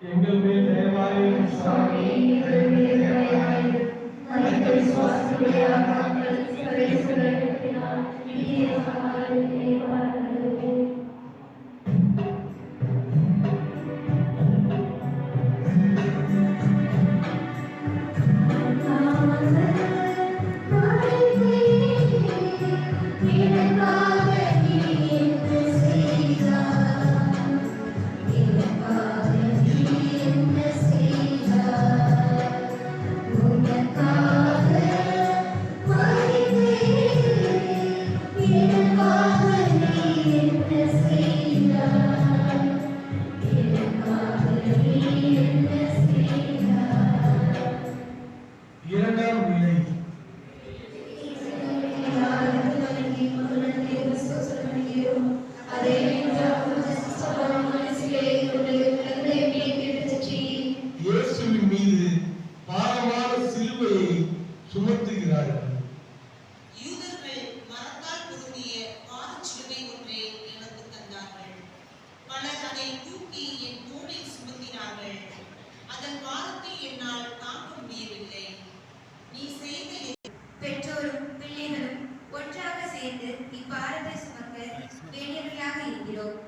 எங்கள் மேல் தயவாயிரும் சுவாமி, எங்கள் மேல் தயவாயிரும். மனித விசுவாசத்துடைய ஆத்மாக்கள் பிரவேசிக்கிறதினால் நித்திய சமாதானத்தை வழங்குகிறது. இரண்டாம் நிலை. இயேசுவின் மீது பாரமான சிலுவையை சுமத்துகிறார்கள். யூதர்கள் மரத்தால் பொருந்திய பாதச்சிலுவை ஒன்றை எனக்கு தந்தார்கள். பலர் அதை தூக்கி என் தோளில் சுமத்தினார்கள். அதன் பாரத்தை என்னால் தாங்க முடியவில்லை. நீ செய்த பெற்றோரும் பிள்ளைகளும் ஒன்றாக சேர்ந்து இப்பாரத்தை சுமக்க வேண்டியவர்களாக இருக்கிறோம்.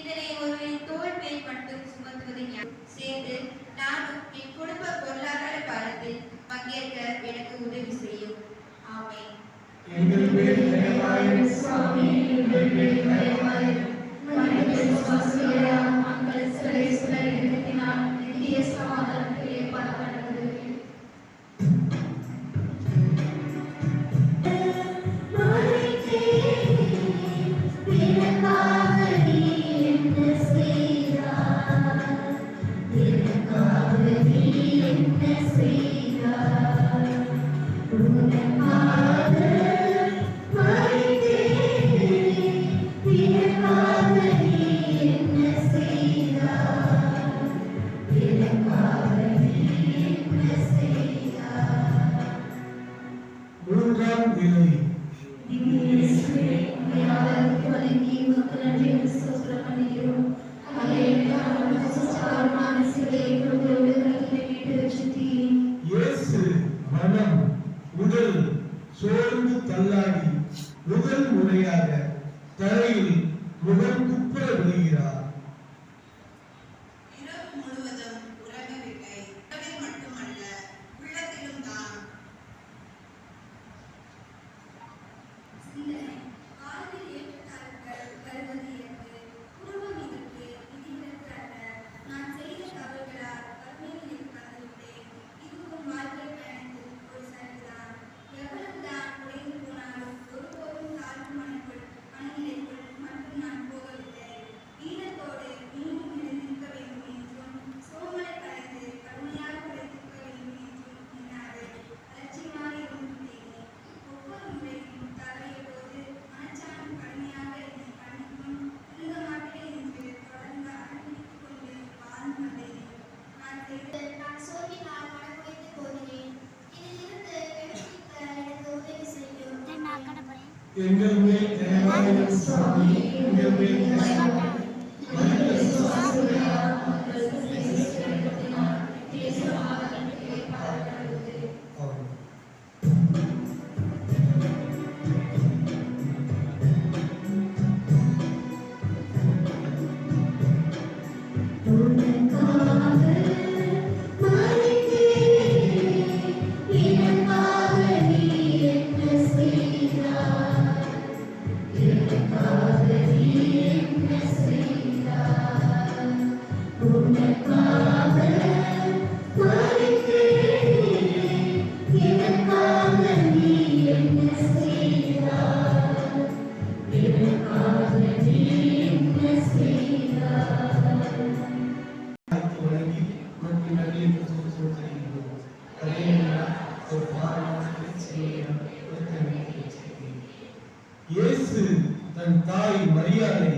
இதனை ஒருவரின் தோள் மேல் மட்டும் சுமத்துவது சேர்ந்து நானும் என் குடும்ப பொருளாதார பாரத்தில் பங்கேற்க எனக்கு உதவி செய்யும். ஆமென். எங்கள் மேல் தயவாயிரும் சுவாமி, எங்கள் மேல் தயவாயிரும். மனித விசுவாசத்துடைய ஆத்மாக்கள் பிரவேசிக்கிறதினால் நித்திய சமாதானத்தை வழங்குகிறது. மூன்றாம் நிலை. இயேசு மனம் உடல் சோர்ந்து தள்ளாடி முதல் முறையாக தரையில் முகம் குப்புற விழுகிறார். இரவு முழுவதும் உறங்கவில்லை. இரவில் மட்டுமல்ல, உள்ளத்திலும் தான். காலத்தில் ஏற்றத்தாழ்வுகள் வருவது என்று குடும்பம் இதற்கு விதிவிலக்கு அல்ல. நான் செய்த தவறுகளால் வறுமையில் வந்துவிட்டேன். இதுவும் வாழ்க்கை பயணத்தில் ஒரு சரிதான். எவ்வளவுதான் உடைந்து போனாலும் ஒருபோதும் தாழ்வு மனநிலைக்குள் மட்டும் நான் போகவில்லை. ஈனத்தோடு மீண்டும் நிலைநிற்க வேண்டும் என்றும் சோமலை கலைந்து கடுமையாக உழைத்திருக்க வேண்டும் என்றும் என்னாது அலட்சியமாக இருந்துவிட்டேனே. ஒவ்வொரு முறையும் தவறிய போது மனச்சாரம் கடுமையாக என்னை கண்டிக்கும். திருந்த மாட்டேன் என்று தொடர்ந்து அனுமதித்துக் கொண்டு வாழ்ந்து வந்தேன். நான் சோர்வினால் மனமுடைந்து போகிறேன். இதிலிருந்து விடுவிக்க எனக்கு உதவி செய்யும். எங்கள் மேல் தயவாயிரும் சுவாமி, எங்கள் மேல் தயவாயிரும். மனித விசுவாசத்துடைய ஆத்மாக்கள் பிரவேசிக்கிறதினால் நித்திய சமாதானத்தை வழங்குகிறது. ஆமென். இயேசு தன் தாய் மரியாதை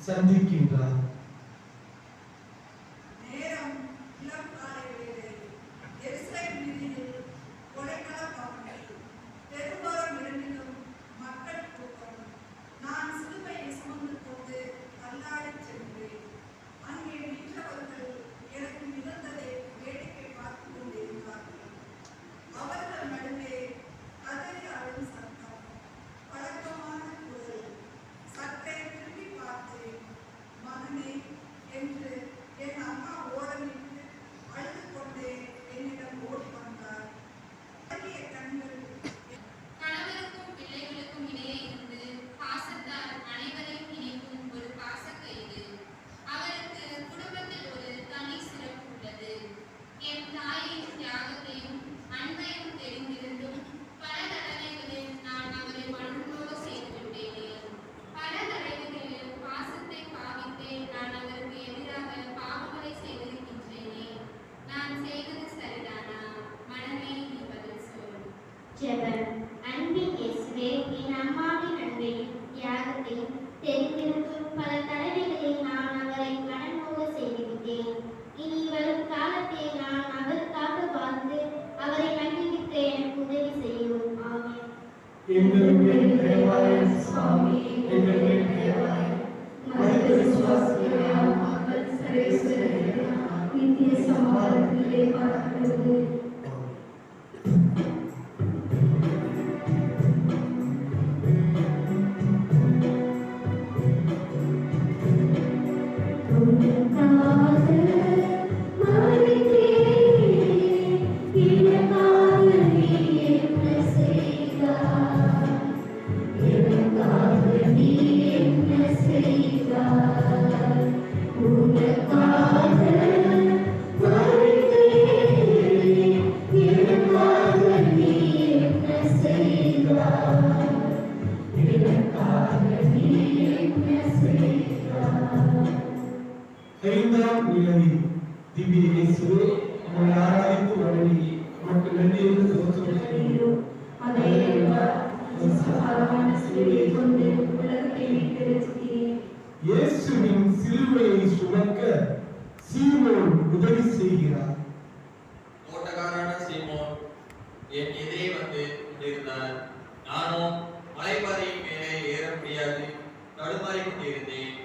சந்திக்கின்றார். நேரம் இளம் காலை வேளை. எருசலேம் வீதியில் கொலைக்கள பவனி. தெருவோரம் இரண்டிலும் மக்கள் கூட்டம். நான் சிலுவையை சுமந்து கொண்டு அல்லாடச் சென்றேன். அங்கே நின்றவர்கள் எனக்கு எங்கள் மேல் தயவாயிரும் சுவாமி, எங்கள் மேல் தயவாயிரும். மனித விசுவாசிகளால் மக்கள் சர்வேஸ்வரனுக்கு நித்திய சமாதானத்திலே பார்க்கிறது. ஐந்தாம் நிலை திவ்ய இயேசுவே, உம்மை ஆராதித்து வணங்கி உமக்கு நன்றியோடு ஸ்தோத்திரம் செய்கிறோம். இயேசுவின் சிலுவையை சுமக்க சீமோன் உதவி செய்கிறார். தோட்டக்காரனான சீமோன் என் எதிரே வந்து கொண்டிருந்தார். நானும் மலைப்பாதையின் மேலே ஏற முடியாது தடுமாறிக் கொண்டிருந்தேன்.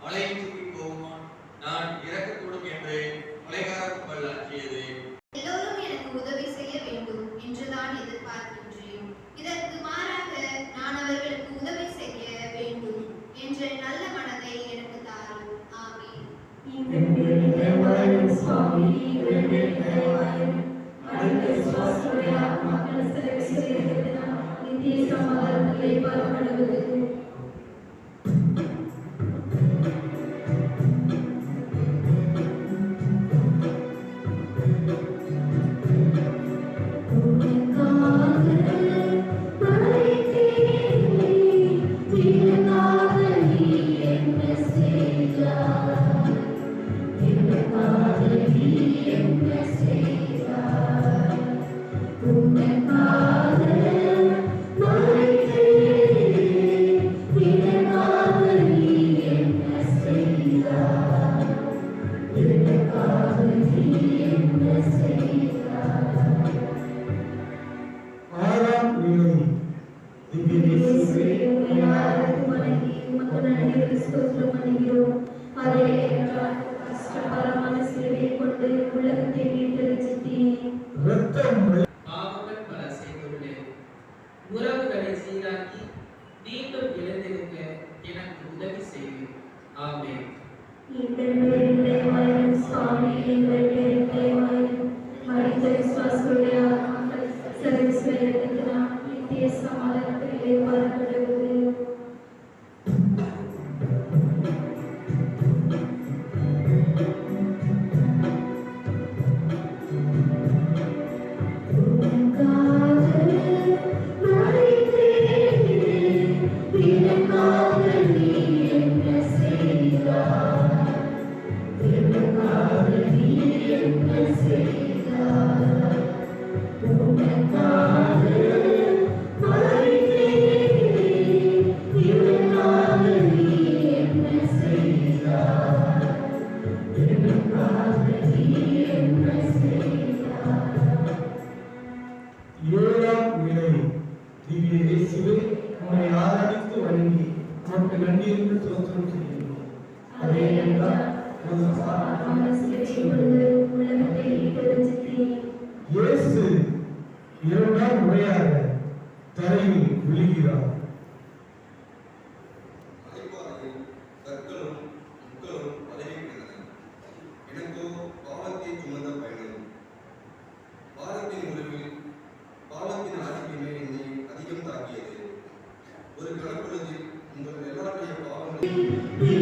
மலையின் சுற்றி போகும் நான் இறக்கக்கூடும் என்று கொலைகார கும்பல் அஞ்சியது. எல்லோரும் எனக்கு உதவி செய்ய வேண்டும் என்றுதான் எதிர்பார்க்கின்றேன். இதற்கு மாறாக நான் அவர்களுக்கு உதவி செய்ய வேண்டும் என்ற நல்ல மனதை எனக்கு தாரும். ஆமென். எங்கள் மேல் தயவாயிரும் சுவாமி, எங்கள் மேல் தயவாயிரும். மனித விசுவாசிகளால் மக்கள் சர்வேஸ்வரனுக்கு நித்திய சமாதானத்திலே பார்க்கிறது. ஆறாம் நிலை திவ்ய இயேசுவே, உம்மை ஆராதித்து வணங்கி உமக்கு நன்றியோடு ஸ்தோத்திரம் பண்ணுகிறோம். அதே என்றால் கஷ்டகரமான சிலுவையை கொண்டு உலகத்தை மீட்டு ரட்சித்தீர். இரத்தம் பாவங்கள் பல செய்துள்ளேன். உறவுகளை சீராக்கி மீண்டும் எழுந்திருக்க எனக்கு உதவி செய்யும். ஆமென். எங்கள் மேல் தயவாயிரும் சுவாமி, எங்கள் மேல் தயவாயிரும். மனித விசுவாசிகளால் மக்கள் சர்வேஸ்வரனுக்கு நித்திய சமாதானத்திலே பார்க்கிறது. ஏழாம் நிலை திவ்ய இயேசுவே, உம்மை ஆராதித்து வணங்கி உமக்கு நன்றியோடு ஸ்தோத்திரம் செய்கிறோம். அதே என்றால் இயேசு இரண்டாம் முறையாக தரையில் விழுகிறார். மலைப்பாறையில் கற்களும் முட்களும் பதவிக்கின்றன. எனக்கோ பாவத்தை சுமந்த பயணம். பாரத்தின் உறவில் பாவத்தின் ஆதிக்கமே என்னை அதிகம் தாக்கியது. ஒரு கணப்பொழுதில் உங்கள் எல்லாருடைய பாவங்களையும்